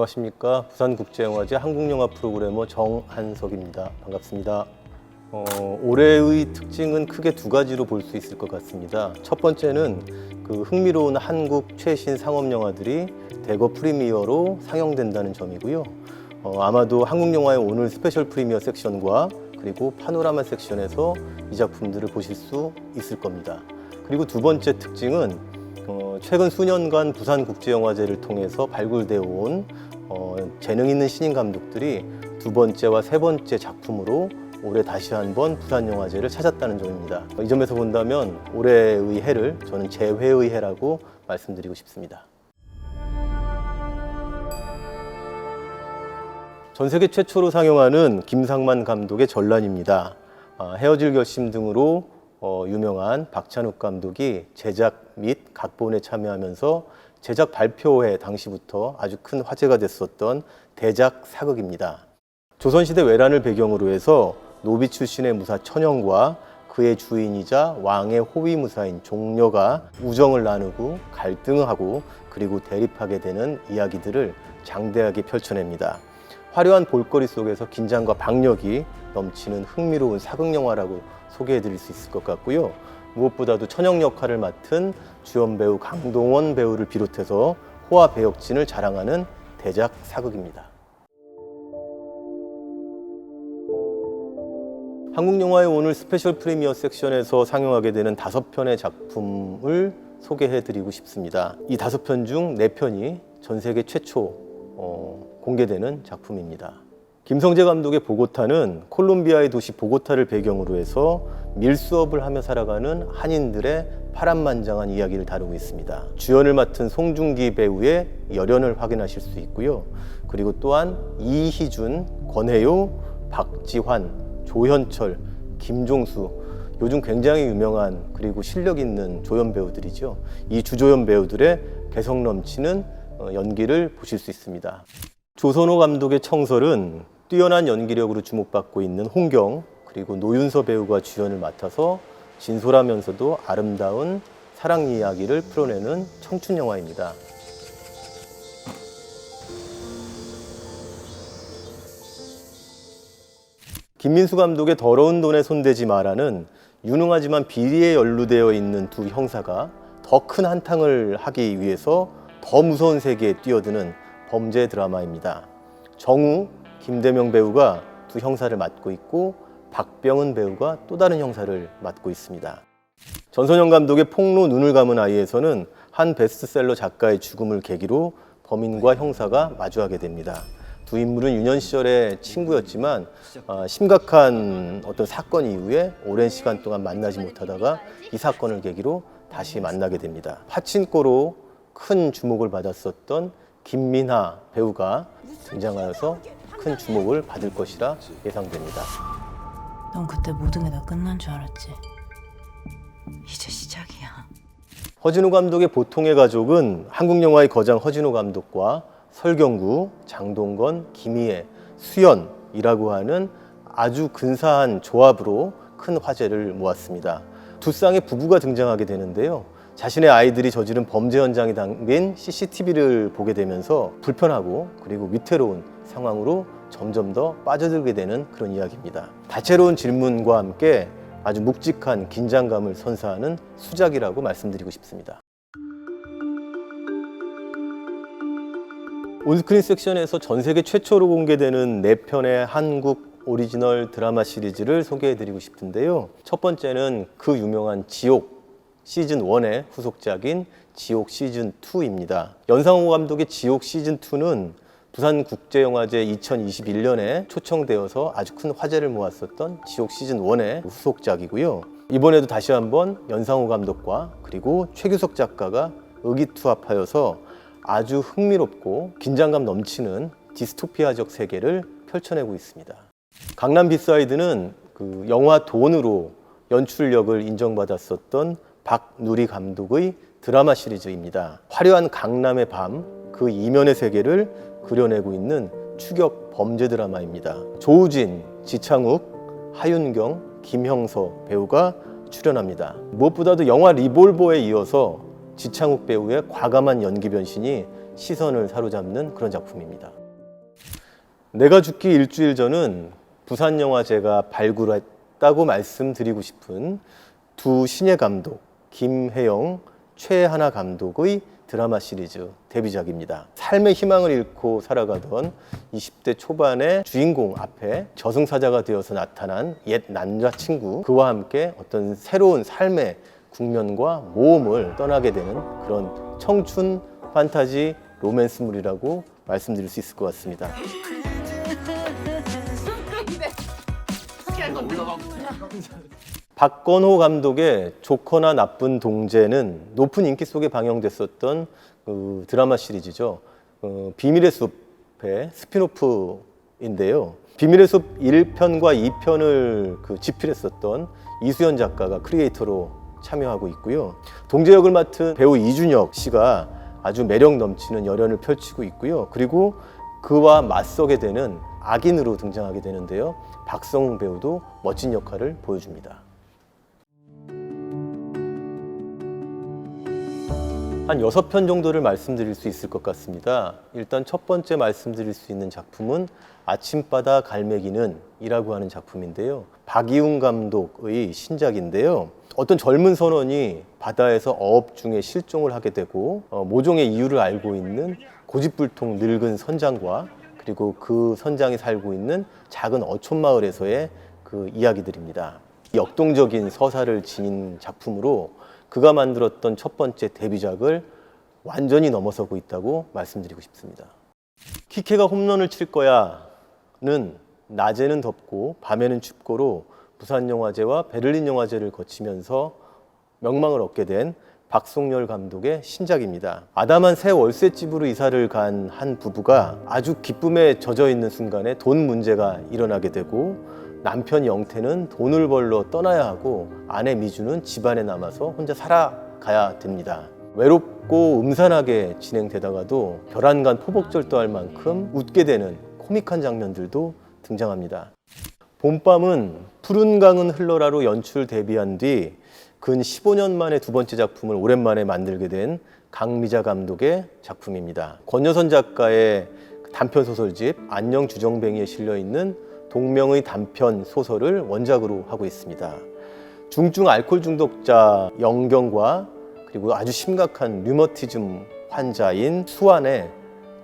안녕하십니까. 부산국제영화제 한국영화 프로그래머 정한석입니다. 반갑습니다. 올해의 특징은 크게 두 가지로 볼 수 있을 것 같습니다. 첫 번째는 그 흥미로운 한국 최신 상업영화들이 대거 프리미어로 상영된다는 점이고요. 아마도 한국영화의 오늘 스페셜 프리미어 섹션과 그리고 파노라마 섹션에서 이 작품들을 보실 수 있을 겁니다. 그리고 두 번째 특징은 최근 수년간 부산국제영화제를 통해서 발굴되어 온 재능 있는 신인 감독들이 두 번째와 세 번째 작품으로 올해 다시 한번 부산영화제를 찾았다는 점입니다. 이 점에서 본다면 올해의 해를 저는 재회의 해라고 말씀드리고 싶습니다. 전 세계 최초로 상영하는 김상만 감독의 전란입니다. 헤어질 결심 등으로 유명한 박찬욱 감독이 제작 및 각본에 참여하면서 제작 발표회 당시부터 아주 큰 화제가 됐었던 대작 사극입니다. 조선시대 외란을 배경으로 해서 노비 출신의 무사 천영과 그의 주인이자 왕의 호위 무사인 종려가 우정을 나누고 갈등하고 그리고 대립하게 되는 이야기들을 장대하게 펼쳐냅니다. 화려한 볼거리 속에서 긴장과 박력이 넘치는 흥미로운 사극영화라고 소개해드릴 수 있을 것 같고요. 무엇보다도 천영 역할을 맡은 주연 배우 강동원 배우를 비롯해서 호화 배역진을 자랑하는 대작 사극입니다. 한국영화의 오늘 스페셜 프리미어 섹션에서 상영하게 되는 5편의 작품을 소개해드리고 싶습니다. 이 5편 중 4편이 전 세계 최초 공개되는 작품입니다. 김성재 감독의 보고타는 콜롬비아의 도시 보고타를 배경으로 해서 밀수업을 하며 살아가는 한인들의 파란만장한 이야기를 다루고 있습니다. 주연을 맡은 송중기 배우의 열연을 확인하실 수 있고요. 그리고 또한 이희준, 권혜요, 박지환, 조현철, 김종수, 요즘 굉장히 유명한 그리고 실력 있는 조연 배우들이죠. 이 주조연 배우들의 개성 넘치는 연기를 보실 수 있습니다. 조선호 감독의 청설은 뛰어난 연기력으로 주목받고 있는 홍경 그리고 노윤서 배우가 주연을 맡아서 진솔하면서도 아름다운 사랑 이야기를 풀어내는 청춘 영화입니다. 김민수 감독의 더러운 돈에 손대지 마라는 유능하지만 비리에 연루되어 있는 두 형사가 더 큰 한탕을 하기 위해서 더 무서운 세계에 뛰어드는 범죄 드라마입니다. 정우, 김대명 배우가 두 형사를 맡고 있고 박병은 배우가 또 다른 형사를 맡고 있습니다. 전선영 감독의 폭로 눈을 감은 아이에서는 한 베스트셀러 작가의 죽음을 계기로 범인과 형사가 마주하게 됩니다. 두 인물은 유년 시절의 친구였지만 심각한 어떤 사건 이후에 오랜 시간 동안 만나지 못하다가 이 사건을 계기로 다시 만나게 됩니다. 파친코로 큰 주목을 받았었던 김민하 배우가 등장하여서 큰 주목을 받을 것이라 예상됩니다. 넌 그때 모든 게 다 끝난 줄 알았지. 이제 시작이야. 허진호 감독의 보통의 가족은 한국 영화의 거장 허진호 감독과 설경구, 장동건, 김희애, 수연이라고 하는 아주 근사한 조합으로 큰 화제를 모았습니다. 두 쌍의 부부가 등장하게 되는데요. 자신의 아이들이 저지른 범죄 현장에 담긴 CCTV를 보게 되면서 불편하고 그리고 위태로운 상황으로 점점 더 빠져들게 되는 그런 이야기입니다. 다채로운 질문과 함께 아주 묵직한 긴장감을 선사하는 수작이라고 말씀드리고 싶습니다. 온스크린 섹션에서 전 세계 최초로 공개되는 4편의 한국 오리지널 드라마 시리즈를 소개해드리고 싶은데요. 첫 번째는 그 유명한 지옥 시즌 1의 후속작인 지옥 시즌 2입니다. 연상호 감독의 지옥 시즌 2는 부산국제영화제 2021년에 초청되어서 아주 큰 화제를 모았었던 지옥 시즌 1의 후속작이고요. 이번에도 다시 한번 연상호 감독과 그리고 최규석 작가가 의기투합하여서 아주 흥미롭고 긴장감 넘치는 디스토피아적 세계를 펼쳐내고 있습니다. 강남 비사이드는 그 영화 돈으로 연출력을 인정받았었던 박누리 감독의 드라마 시리즈입니다. 화려한 강남의 밤, 그 이면의 세계를 그려내고 있는 추격 범죄 드라마입니다. 조우진, 지창욱, 하윤경, 김형서 배우가 출연합니다. 무엇보다도 영화 리볼버에 이어서 지창욱 배우의 과감한 연기 변신이 시선을 사로잡는 그런 작품입니다. 내가 죽기 일주일 전은 부산영화제가 발굴했다고 말씀드리고 싶은 두 신예 감독, 김혜영, 최하나 감독의 드라마 시리즈 데뷔작입니다. 삶의 희망을 잃고 살아가던 20대 초반의 주인공 앞에 저승사자가 되어서 나타난 옛 남자친구, 그와 함께 어떤 새로운 삶의 국면과 모험을 떠나게 되는 그런 청춘 판타지 로맨스물이라고 말씀드릴 수 있을 것 같습니다. 박건호 감독의 조커나 나쁜 동재는 높은 인기 속에 방영됐었던 그 드라마 시리즈죠. 비밀의 숲의 스피노프인데요. 비밀의 숲 1편과 2편을 집필했었던 이수연 작가가 크리에이터로 참여하고 있고요. 동재 역을 맡은 배우 이준혁 씨가 아주 매력 넘치는 열연을 펼치고 있고요. 그리고 그와 맞서게 되는 악인으로 등장하게 되는데요. 박성웅 배우도 멋진 역할을 보여줍니다. 한 6편 정도를 말씀드릴 수 있을 것 같습니다. 일단 첫 번째 말씀드릴 수 있는 작품은 아침바다 갈매기는 이라고 하는 작품인데요. 박이웅 감독의 신작인데요. 어떤 젊은 선원이 바다에서 어업 중에 실종을 하게 되고 모종의 이유를 알고 있는 고집불통 늙은 선장과 그리고 그 선장이 살고 있는 작은 어촌 마을에서의 그 이야기들입니다. 역동적인 서사를 지닌 작품으로 그가 만들었던 첫 번째 데뷔작을 완전히 넘어서고 있다고 말씀드리고 싶습니다. 키케가 홈런을 칠 거야는 낮에는 덥고 밤에는 춥고로 부산영화제와 베를린영화제를 거치면서 명망을 얻게 된 박송렬 감독의 신작입니다. 아담한 새 월세집으로 이사를 간 한 부부가 아주 기쁨에 젖어 있는 순간에 돈 문제가 일어나게 되고 남편 영태는 돈을 벌러 떠나야 하고 아내 미주는 집안에 남아서 혼자 살아가야 됩니다. 외롭고 음산하게 진행되다가도 별안간 포복절도할 만큼 웃게 되는 코믹한 장면들도 등장합니다. 봄밤은 푸른 강은 흘러라로 연출 데뷔한 뒤 근 15년 만에 두 번째 작품을 오랜만에 만들게 된 강미자 감독의 작품입니다. 권여선 작가의 단편 소설집 안녕 주정뱅이에 실려있는 동명의 단편 소설을 원작으로 하고 있습니다. 중증 알코올 중독자 영경과 그리고 아주 심각한 류머티즘 환자인 수완의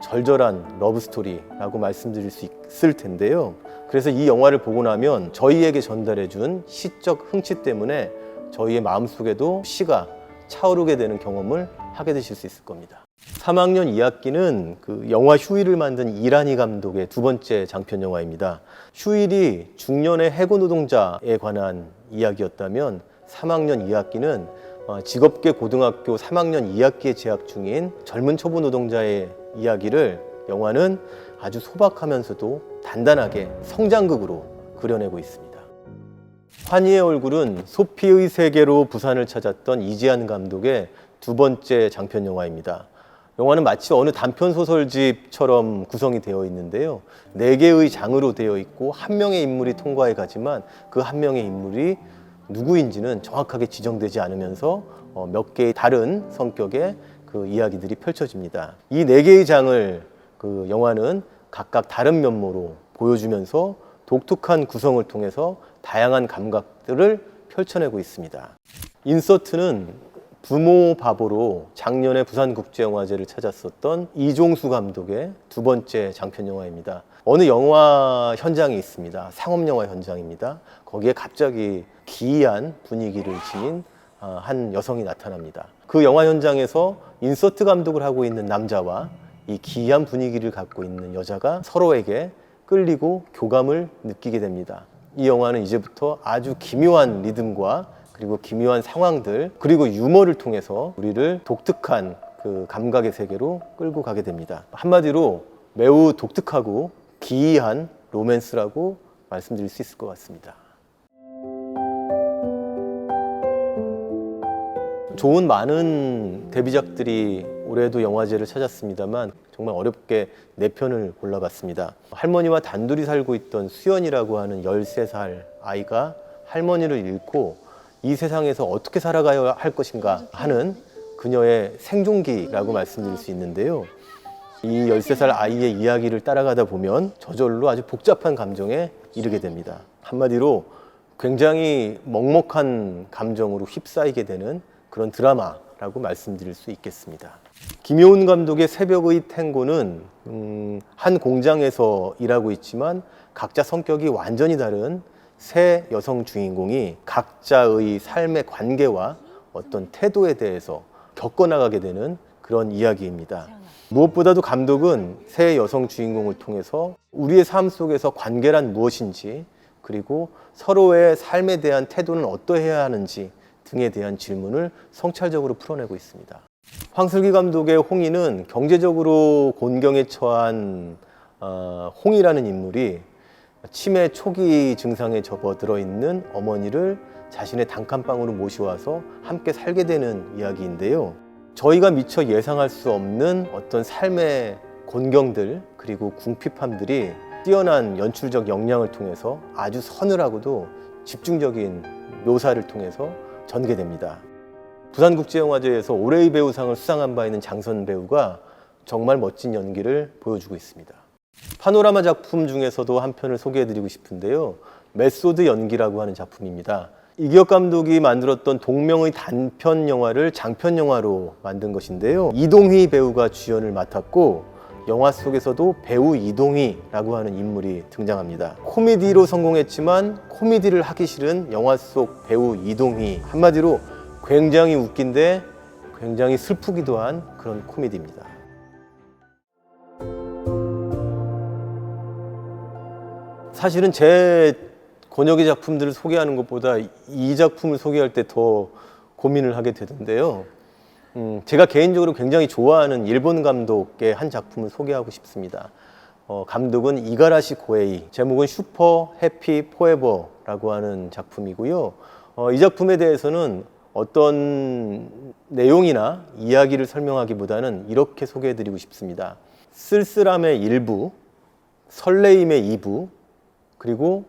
절절한 러브스토리라고 말씀드릴 수 있을 텐데요. 그래서 이 영화를 보고 나면 저희에게 전달해준 시적 흥취 때문에 저희의 마음속에도 시가 차오르게 되는 경험을 하게 되실 수 있을 겁니다. 3학년 2학기는 그 영화 휴일을 만든 이란희 감독의 두 번째 장편 영화입니다. 휴일이 중년의 해고 노동자에 관한 이야기였다면 3학년 2학기는 직업계 고등학교 3학년 2학기에 재학 중인 젊은 초보 노동자의 이야기를 영화는 아주 소박하면서도 단단하게 성장극으로 그려내고 있습니다. 환희의 얼굴은 소피의 세계로 부산을 찾았던 이지한 감독의 두 번째 장편 영화입니다. 영화는 마치 어느 단편 소설집처럼 구성이 되어 있는데요. 4개의 장으로 되어 있고 한 명의 인물이 통과해 가지만 그 한 명의 인물이 누구인지는 정확하게 지정되지 않으면서 몇 개의 다른 성격의 그 이야기들이 펼쳐집니다. 이 4개의 장을 그 영화는 각각 다른 면모로 보여주면서 독특한 구성을 통해서 다양한 감각들을 펼쳐내고 있습니다. 인서트는 부모 바보로 작년에 부산국제영화제를 찾았었던 이종수 감독의 두 번째 장편 영화입니다. 어느 영화 현장이 있습니다. 상업영화 현장입니다. 거기에 갑자기 기이한 분위기를 지닌 한 여성이 나타납니다. 그 영화 현장에서 인서트 감독을 하고 있는 남자와 이 기이한 분위기를 갖고 있는 여자가 서로에게 끌리고 교감을 느끼게 됩니다. 이 영화는 이제부터 아주 기묘한 리듬과 그리고 기묘한 상황들 그리고 유머를 통해서 우리를 독특한 그 감각의 세계로 끌고 가게 됩니다. 한마디로 매우 독특하고 기이한 로맨스라고 말씀드릴 수 있을 것 같습니다. 좋은 많은 데뷔작들이 올해도 영화제를 찾았습니다만 정말 어렵게 4편을 골라봤습니다. 할머니와 단둘이 살고 있던 수연이라고 하는 13살 아이가 할머니를 잃고 이 세상에서 어떻게 살아가야 할 것인가 하는 그녀의 생존기라고 말씀드릴 수 있는데요. 이 13살 아이의 이야기를 따라가다 보면 저절로 아주 복잡한 감정에 이르게 됩니다. 한마디로 굉장히 먹먹한 감정으로 휩싸이게 되는 그런 드라마라고 말씀드릴 수 있겠습니다. 김효은 감독의 새벽의 탱고는 한 공장에서 일하고 있지만 각자 성격이 완전히 다른 세 여성 주인공이 각자의 삶의 관계와 어떤 태도에 대해서 겪어나가게 되는 그런 이야기입니다. 무엇보다도 감독은 세 여성 주인공을 통해서 우리의 삶 속에서 관계란 무엇인지, 그리고 서로의 삶에 대한 태도는 어떠해야 하는지 등에 대한 질문을 성찰적으로 풀어내고 있습니다. 황슬기 감독의 홍이는 경제적으로 곤경에 처한 홍이라는 인물이 치매 초기 증상에 접어들어 있는 어머니를 자신의 단칸방으로 모셔와서 함께 살게 되는 이야기인데요. 저희가 미처 예상할 수 없는 어떤 삶의 곤경들, 그리고 궁핍함들이 뛰어난 연출적 역량을 통해서 아주 서늘하고도 집중적인 묘사를 통해서 전개됩니다. 부산국제영화제에서 올해의 배우상을 수상한 바 있는 장선 배우가 정말 멋진 연기를 보여주고 있습니다. 파노라마 작품 중에서도 한 편을 소개해드리고 싶은데요. 메소드 연기라고 하는 작품입니다. 이기혁 감독이 만들었던 동명의 단편 영화를 장편 영화로 만든 것인데요. 이동휘 배우가 주연을 맡았고 영화 속에서도 배우 이동휘라고 하는 인물이 등장합니다. 코미디로 성공했지만 코미디를 하기 싫은 영화 속 배우 이동휘, 한마디로 굉장히 웃긴데 굉장히 슬프기도 한 그런 코미디입니다. 사실은 제 권혁의 작품들을 소개하는 것보다 이 작품을 소개할 때 더 고민을 하게 되던데요. 제가 개인적으로 굉장히 좋아하는 일본 감독의 한 작품을 소개하고 싶습니다. 감독은 이가라시 고에이, 제목은 슈퍼 해피 포에버라고 하는 작품이고요. 이 작품에 대해서는 어떤 내용이나 이야기를 설명하기보다는 이렇게 소개해드리고 싶습니다. 쓸쓸함의 1부, 설레임의 2부, 그리고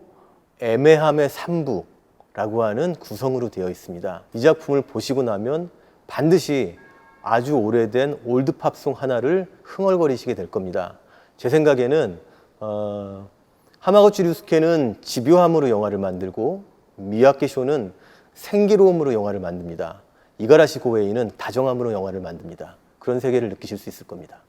애매함의 3부라고 하는 구성으로 되어 있습니다. 이 작품을 보시고 나면 반드시 아주 오래된 올드팝송 하나를 흥얼거리시게 될 겁니다. 제 생각에는 하마구치 류스케는 집요함으로 영화를 만들고 미야케 쇼는 생기로움으로 영화를 만듭니다. 이가라시 고에이는 다정함으로 영화를 만듭니다. 그런 세계를 느끼실 수 있을 겁니다.